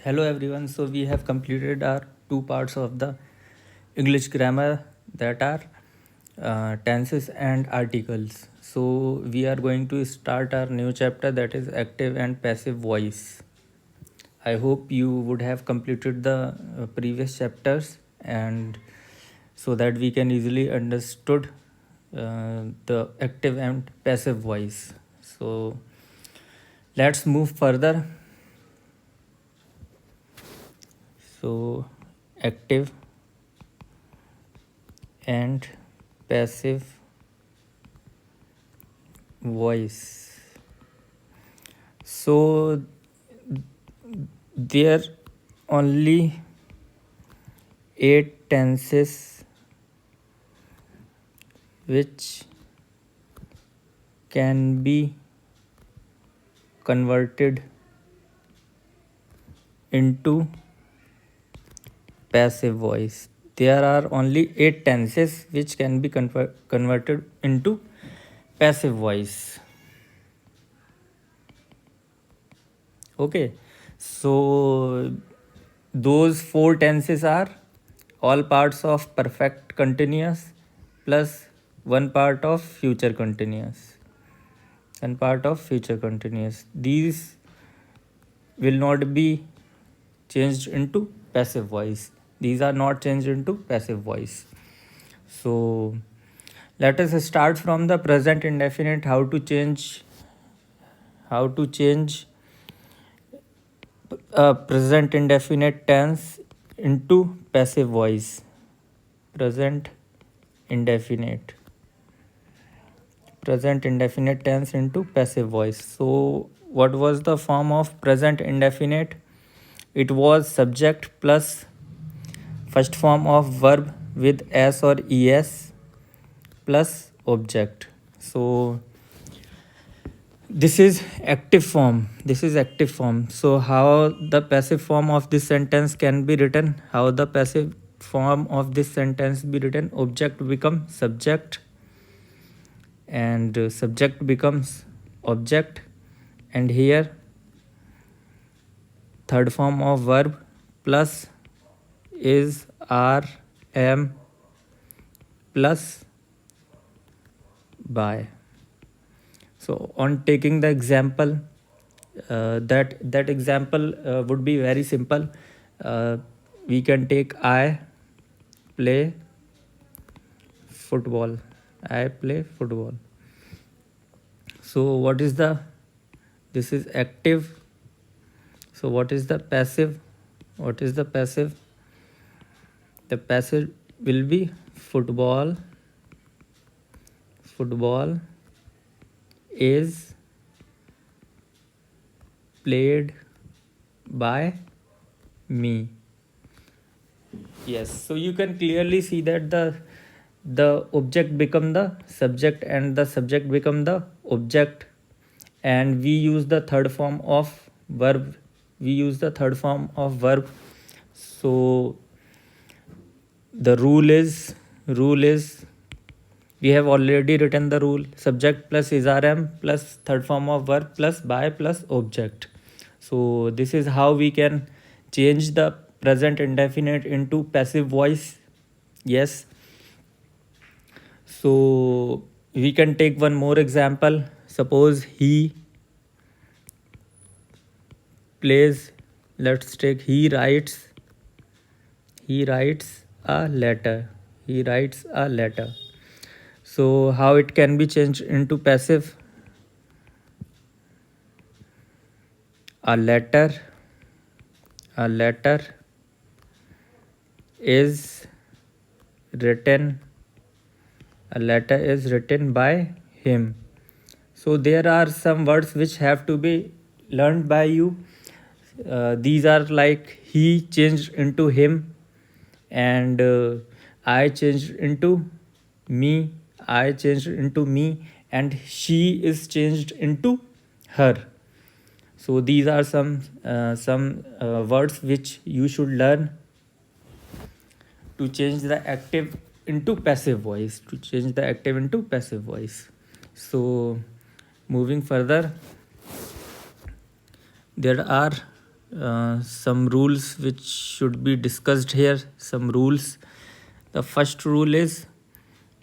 Hello everyone. So we have completed our two parts of the English grammar, that are tenses and articles. So we are going to start our new chapter, that is active and passive voice. I hope you would have completed the previous chapters, and so that we can easily understood the active and passive voice. So let's move further. So active and passive voice. So there only 8 tenses which can be converted into passive voice. There are only 8 tenses which can be converted into passive voice. Okay, so those 4 tenses are all parts of perfect continuous plus one part of future continuous and part of future continuous. These will not be changed into passive voice. These are not changed into passive voice. So let us start from the present indefinite. How to change a present indefinite tense into passive voice. Present indefinite. Present indefinite tense into passive voice. So what was the form of present indefinite? It was subject plus first form of verb with s or es plus object. So this is active form. So how the passive form of this sentence can be written? How the passive form of this sentence be written? Object becomes subject, and subject becomes object, and here third form of verb plus is, are, am plus by. So on taking the example, that example would be very simple. We can take I play football. I play football. So what is the, this is active. So what is the passive? What is the passive? The passive will be football. Football is played by me. Yes, so you can clearly see that the object become the subject and the subject become the object, and we use the third form of verb. So the rule is we have already written the rule: subject plus is rm plus third form of verb plus by plus object. So this is how we can change the present indefinite into passive voice. Yes, so we can take one more example. Suppose he plays, let's take he writes a letter. He writes a letter. So how it can be changed into passive? A letter is written by him. So there are some words which have to be learned by you. These are like he changed into him, and I changed into me. And she is changed into her. So these are some words which you should learn to change the active into passive voice. So moving further, there are some rules which should be discussed here. Some rules. The first rule is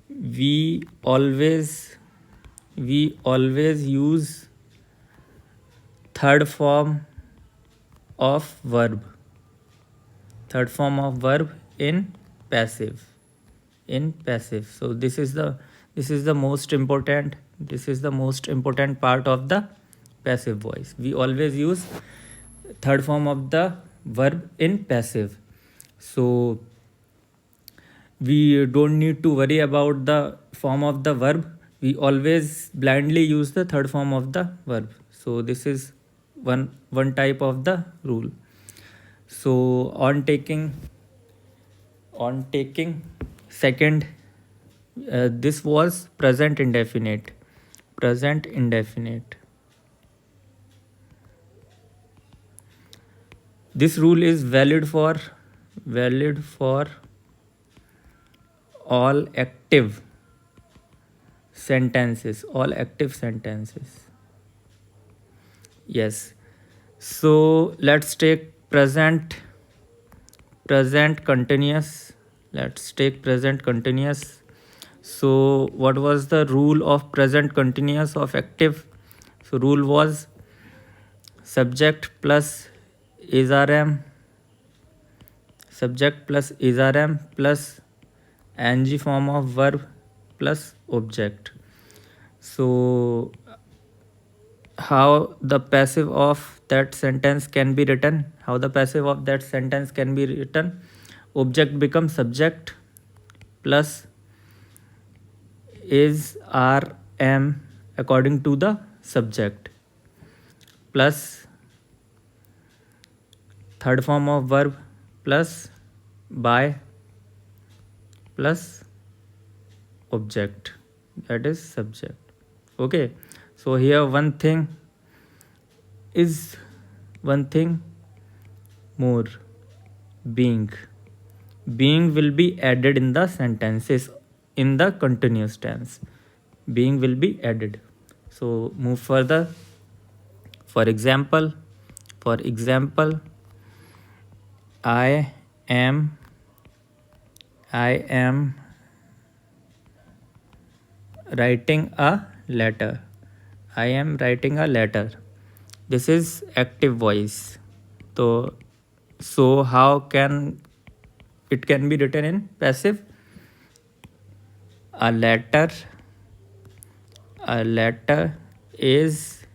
we always use third form of verb. Third form of verb in passive. So this is the most important part of the passive voice. We always use third form of the verb in passive. So we don't need to worry about the form of the verb. We always blindly use the third form of the verb. So this is one type of the rule. So on taking second, this was present indefinite. This rule is valid for all active sentences. Yes. So let's take present continuous. So what was the rule of present continuous of active? So rule was subject plus is rm plus ng form of verb plus object. So how the passive of that sentence can be written? Object becomes subject plus is rm according to the subject plus third form of verb plus by plus object, that is subject. Okay, so here one thing more, being will be added in the sentences in the continuous tense. Being will be added. So move further. For example, I am writing a letter. This is active voice. So how can it can be written in passive? A letter is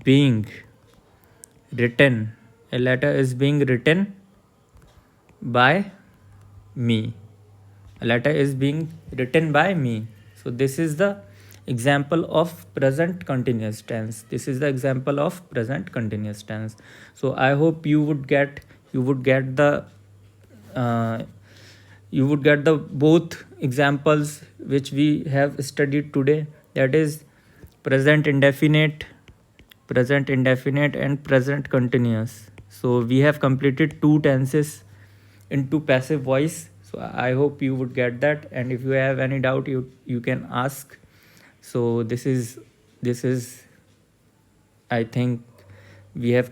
being written. A letter is being written by me. So this is the example of present continuous tense. So I hope you would get the both examples which we have studied today, that is present indefinite and present continuous. So we have completed two tenses into passive voice. So I hope you would get that, and if you have any doubt, you can ask. So this is I think we have